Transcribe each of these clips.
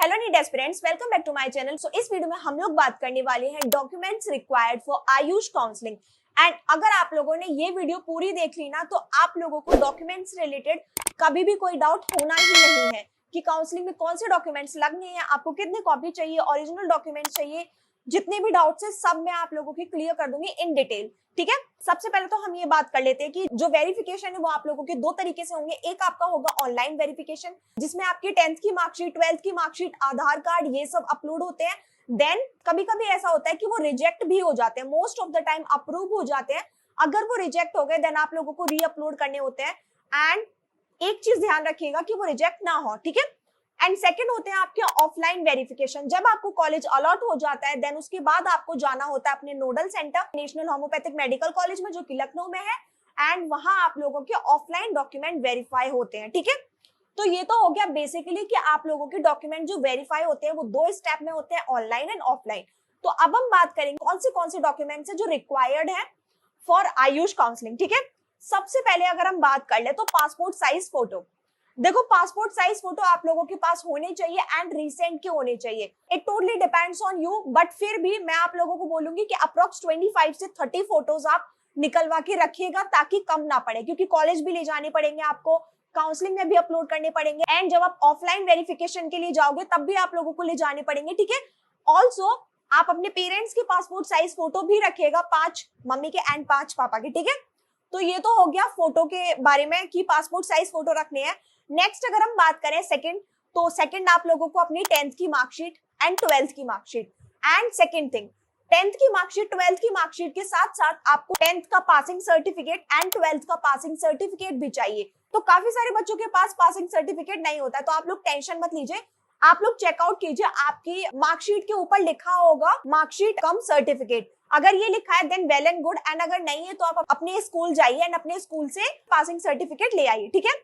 Hello NEET aspirants, welcome back to my channel. So इस video में हम लोग बात करने वाले हैं documents required for AYUSH counselling. And अगर आप लोगों ने ये वीडियो पूरी देख ली ना, तो आप लोगों को डॉक्यूमेंट्स रिलेटेड कभी भी कोई डाउट होना ही नहीं है कि काउंसलिंग में कौन से डॉक्यूमेंट्स लगने हैं, आपको कितनी कॉपी चाहिए, ओरिजिनल डॉक्यूमेंट्स चाहिए। जितने भी डाउट्स है सब मैं आप लोगों की क्लियर कर दूंगी इन डिटेल। ठीक है, सबसे पहले तो हम ये बात कर लेते हैं कि जो वेरिफिकेशन है वो आप लोगों के दो तरीके से होंगे। एक आपका होगा ऑनलाइन वेरिफिकेशन, जिसमें आपकी 10th की मार्कशीट, 12th की मार्कशीट, आधार कार्ड ये सब अपलोड होते हैं। देन कभी कभी ऐसा होता है कि वो रिजेक्ट भी हो जाते हैं, most of the time approve हो जाते हैं। अगर वो रिजेक्ट हो गए देन आप लोगों को री अपलोड करने होते हैं। एंड एक चीज ध्यान रखिएगा कि वो रिजेक्ट ना हो, ठीक है। एंड सेकंड होते हैं आपके ऑफलाइन वेरिफिकेशन। जब आपको कॉलेज अलॉट हो जाता है देन उसके बाद आपको जाना होता है अपने nodal centre national homeopathic medical college में, जो कि लखनऊ में है। एंड वहां आप लोगों के ऑफलाइन डॉक्यूमेंट वेरीफाई होते हैं, ठीक है। तो ये तो हो गया बेसिकली कि आप लोगों के डॉक्यूमेंट जो वेरीफाई होते हैं वो दो स्टेप में होते हैं, ऑनलाइन एंड ऑफलाइन। तो अब हम बात करेंगे कौन से डॉक्यूमेंट्स है जो रिक्वायर्ड है फॉर आयुष काउंसलिंग, ठीक है। सबसे पहले अगर हम बात कर ले तो पासपोर्ट साइज फोटो। देखो, पासपोर्ट साइज फोटो आप लोगों के पास होने चाहिए एंड रीसेंट के होने चाहिए। It totally depends on you, but फिर भी मैं आप लोगों को बोलूंगी कि अप्रोक्स 25 से 30 फोटोज आप निकलवा के रखिएगा ताकि कम ना पड़े, क्योंकि कॉलेज भी ले जाने पड़ेंगे आपको, काउंसलिंग में भी अपलोड करने पड़ेंगे, एंड जब आप ऑफलाइन वेरिफिकेशन के लिए जाओगे तब भी आप लोगों को ले जाने पड़ेंगे, ठीक है। ऑल्सो आप अपने पेरेंट्स के पासपोर्ट साइज फोटो भी रखिएगा, 5 मम्मी के एंड 5 पापा के, ठीक है। तो ये तो हो गया फोटो के बारे में कि पासपोर्ट साइज फोटो रखने हैं। नेक्स्ट अगर हम बात करें सेकंड, तो सेकंड आप लोगों को अपनी 10th की मार्कशीट एंड 12th की marksheet. And second thing, 10th की मार्कशीट, 12th की मार्कशीट के साथ साथ आपको 10th का पासिंग सर्टिफिकेट एंड 12th का पासिंग सर्टिफिकेट भी चाहिए। तो काफी सारे बच्चों के पास पासिंग सर्टिफिकेट नहीं होता है, तो आप लोग टेंशन मत लीजिए, आप लोग चेकआउट कीजिए, आपकी मार्कशीट के ऊपर लिखा होगा मार्कशीट कम सर्टिफिकेट। अगर ये लिखा है then well and good, and अगर नहीं है तो आप अपने स्कूल जाइए एंड अपने स्कूल से पासिंग सर्टिफिकेट ले आइए, ठीक है।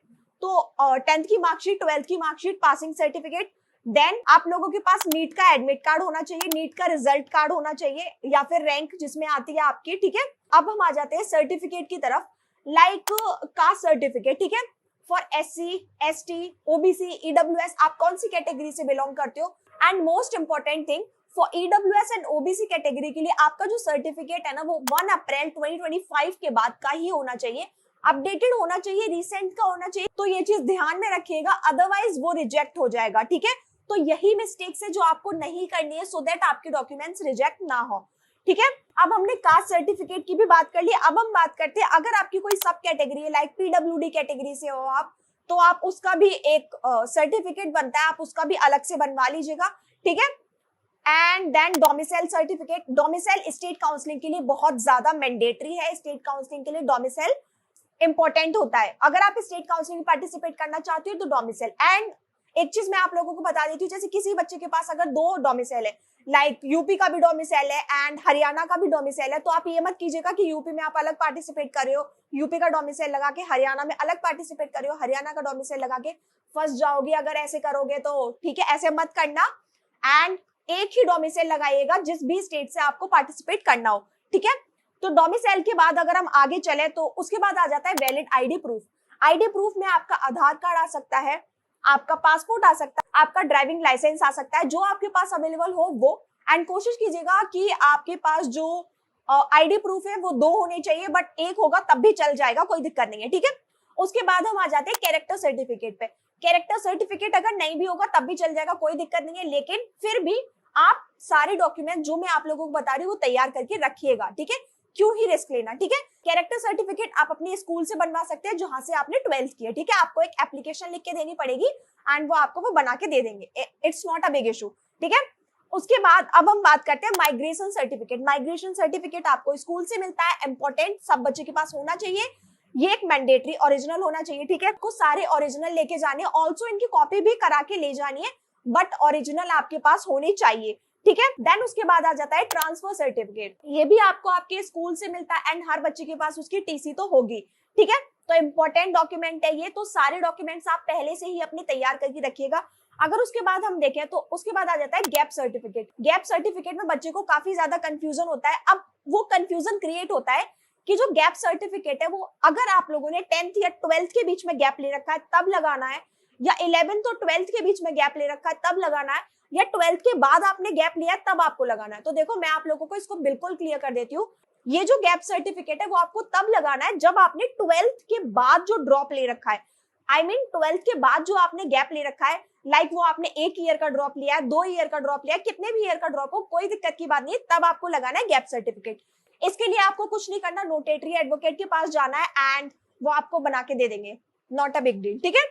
तो 10th की मार्कशीट, 12th की मार्कशीट, पासिंग सर्टिफिकेट। देन आप लोगों के पास नीट का एडमिट कार्ड होना चाहिए, नीट का रिजल्ट कार्ड होना चाहिए, या फिर रैंक जिसमें आती है आपकी, ठीक है। अब हम आ जाते हैं सर्टिफिकेट की तरफ, लाइक कास्ट सर्टिफिकेट, ठीक है। For SC, ST, OBC, EWS, आप कौन सी कैटेगरी से बिलोंग करते हो। And most important thing, for EWS and OBC category के लिए आपका जो सर्टिफिकेट है ना, वो 1 अप्रैल 2025 के बाद का ही होना चाहिए, अपडेटेड होना चाहिए, रिसेंट का होना चाहिए। तो ये चीज ध्यान में रखिएगा, अदरवाइज वो रिजेक्ट हो जाएगा, ठीक है। तो यही मिस्टेक्स है जो आपको नहीं करनी है, सो दैट आपके डॉक्यूमेंट्स रिजेक्ट ना हो, ठीक है। अब हमने कास्ट सर्टिफिकेट की भी बात कर ली। अब हम बात करते हैं, अगर आपकी कोई सब कैटेगरी है, लाइक PWD कैटेगरी से हो आप, तो आप उसका भी एक सर्टिफिकेट बनता है, आप उसका भी अलग से बनवा लीजिएगा, ठीक है। And then domicile certificate. Domicile state counselling के लिए बहुत ज्यादा मैंडेटरी है, स्टेट काउंसलिंग के लिए डोमिसाइल इंपॉर्टेंट होता है। अगर आप स्टेट काउंसलिंग में पार्टिसिपेट करना चाहते हो तो डोमिसाइल। एंड एक चीज मैं आप लोगों को बता देती हूँ, जैसे किसी बच्चे के पास अगर 2 डोमिसाइल है, लाइक यूपी का भी डोमिसाइल है एंड हरियाणा का भी डोमिसाइल है, तो आप ये मत कीजिएगा कि यूपी में आप अलग पार्टिसिपेट कर रहे हो, यूपी का डोमिसाइल लगा के हरियाणा में अलग पार्टिसिपेट कर रहे हो, हरियाणा का डोमिसाइल लगा के फंस जाओगे। अगर ऐसे करोगे तो ठीक है, ऐसे मत करना। एंड एक ही डोमिसाइल लगाइएगा जिस भी स्टेट से आपको पार्टिसिपेट करना हो, ठीक है। तो डोमिसाइल के बाद अगर हम आगे चले तो उसके बाद आ जाता है valid ID proof. ID proof में आपका आधार कार्ड आ सकता है, आपका पासपोर्ट आ सकता है, आपका ड्राइविंग लाइसेंस आ सकता है, जो आपके पास अवेलेबल हो वो। एंड कोशिश कीजिएगा कि आपके पास जो आईडी प्रूफ है वो 2 होने चाहिए, बट एक होगा तब भी चल जाएगा, कोई दिक्कत नहीं है, ठीक है। उसके बाद हम आ जाते हैं कैरेक्टर सर्टिफिकेट पे। कैरेक्टर सर्टिफिकेट अगर नहीं भी होगा तब भी चल जाएगा, कोई दिक्कत नहीं है, लेकिन फिर भी आप सारे डॉक्यूमेंट जो मैं आप लोगों को बता रही हूँ वो तैयार करके रखिएगा, ठीक है। क्यों ही रिस्क लेना, ठीक है। कैरेक्टर सर्टिफिकेट आप अपने स्कूल से बनवा सकते हैं जहां से आपने 12th किया, ठीक है। आपको एक एप्लीकेशन लिख के देनी पड़ेगी एंड वो आपको वो बना के दे देंगे, it's not a big issue, ठीक है। उसके बाद अब हम बात करते हैं माइग्रेशन सर्टिफिकेट। माइग्रेशन सर्टिफिकेट आपको स्कूल से मिलता है, इंपॉर्टेंट, सब बच्चे के पास होना चाहिए, ये एक मैंडेटरी ओरिजिनल होना चाहिए, ठीक है। आपको सारे ओरिजिनल लेके जाने, ऑल्सो इनकी कॉपी भी करा के ले जानी है, बट ओरिजिनल आपके पास होनी चाहिए, ठीक है। देन उसके बाद आ जाता है ट्रांसफर सर्टिफिकेट। ये भी आपको आपके स्कूल से मिलता है एंड हर बच्चे के पास उसकी TC तो होगी, ठीक है। तो इंपॉर्टेंट डॉक्यूमेंट है ये, तो सारे डॉक्यूमेंट्स आप पहले से ही अपने तैयार करके रखिएगा। अगर उसके बाद हम देखें तो उसके बाद आ जाता है गैप सर्टिफिकेट। गैप सर्टिफिकेट में बच्चे को काफी ज्यादा कंफ्यूजन होता है। अब वो कंफ्यूजन क्रिएट होता है कि जो गैप सर्टिफिकेट है वो अगर आप लोगों ने 10th या 12th के बीच में गैप ले रखा है तब लगाना है, या 11th और 12th के बीच में गैप ले रखा है तब लगाना है, या 12th के बाद आपने गैप लिया है तब आपको लगाना है। तो देखो मैं आप लोगों को इसको बिल्कुल क्लियर कर देती हूँ, ये जो गैप सर्टिफिकेट है वो आपको तब लगाना है जब आपने 12th के बाद जो ड्रॉप ले रखा है, आई मीन 12th के बाद जो आपने गैप ले रखा है, लाइक वो आपने 1 ईयर का ड्रॉप लिया है, 2 ईयर का ड्रॉप लिया है, कितने भी ईयर का ड्रॉप हो, कोई दिक्कत की बात नहीं है, तब आपको लगाना है गैप सर्टिफिकेट। इसके लिए आपको कुछ नहीं करना, नोटेटरी एडवोकेट के पास जाना है एंड वो आपको बना के दे देंगे, नॉट अ बिग डील, ठीक है।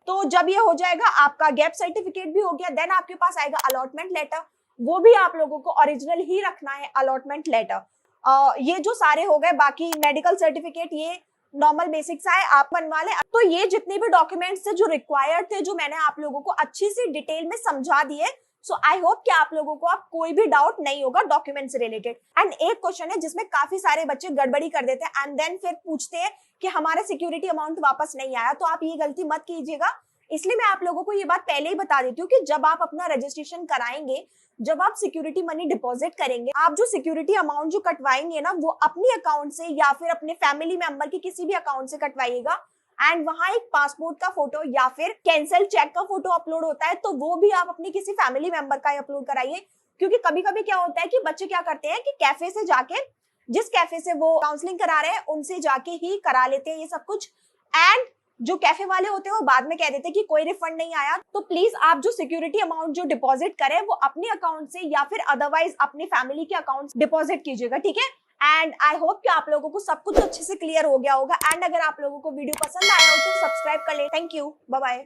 तो जब ये हो जाएगा, आपका गैप सर्टिफिकेट भी हो गया, देन आपके पास आएगा अलॉटमेंट लेटर, वो भी आप लोगों को ओरिजिनल ही रखना है अलॉटमेंट लेटर। ये जो सारे हो गए, बाकी मेडिकल सर्टिफिकेट ये नॉर्मल बेसिक्स आए, आप बनवा ले। तो ये जितने भी डॉक्यूमेंट्स थे जो रिक्वायर्ड थे, जो मैंने आप लोगों को अच्छी सी डिटेल में समझा दिए, सो आई होप कि आप लोगों को अब कोई भी डाउट नहीं होगा डॉक्यूमेंट से रिलेटेड। एंड एक क्वेश्चन है जिसमें काफी सारे बच्चे गड़बड़ी कर देते हैं एंड देन फिर पूछते हैं कि हमारा सिक्योरिटी अमाउंट वापस नहीं आया, तो आप ये गलती मत कीजिएगा। इसलिए मैं आप लोगों को ये बात पहले ही बता देती हूँ कि जब आप अपना रजिस्ट्रेशन कराएंगे, जब आप सिक्योरिटी मनी डिपॉजिट करेंगे, आप जो सिक्योरिटी अमाउंट जो कटवाएंगे ना, वो अपने अकाउंट से या फिर अपने फैमिली मेंबर के किसी भी अकाउंट से कटवाइएगा। एंड वहां एक पासपोर्ट का फोटो या फिर कैंसिल चेक का फोटो अपलोड होता है, तो वो भी आप अपने किसी फैमिली मेंबर का ही अपलोड कराइए। क्योंकि कभी कभी क्या होता है कि बच्चे क्या करते हैं कि कैफे से जाके, जिस कैफे से वो काउंसलिंग करा रहे हैं उनसे जाके ही करा लेते हैं ये सब कुछ, एंड जो कैफे वाले होते हैं वो बाद में कह देते हैं कि कोई रिफंड नहीं आया। तो प्लीज आप जो सिक्योरिटी अमाउंट जो डिपॉजिट करें वो अपने अकाउंट से या फिर अदरवाइज अपने फैमिली के अकाउंट डिपॉजिट कीजिएगा, ठीक है। एंड आई होप कि आप लोगों को सब कुछ अच्छे से क्लियर हो गया होगा। एंड अगर आप लोगों को वीडियो पसंद आया हो तो सब्सक्राइब कर ले। Thank you, bye bye.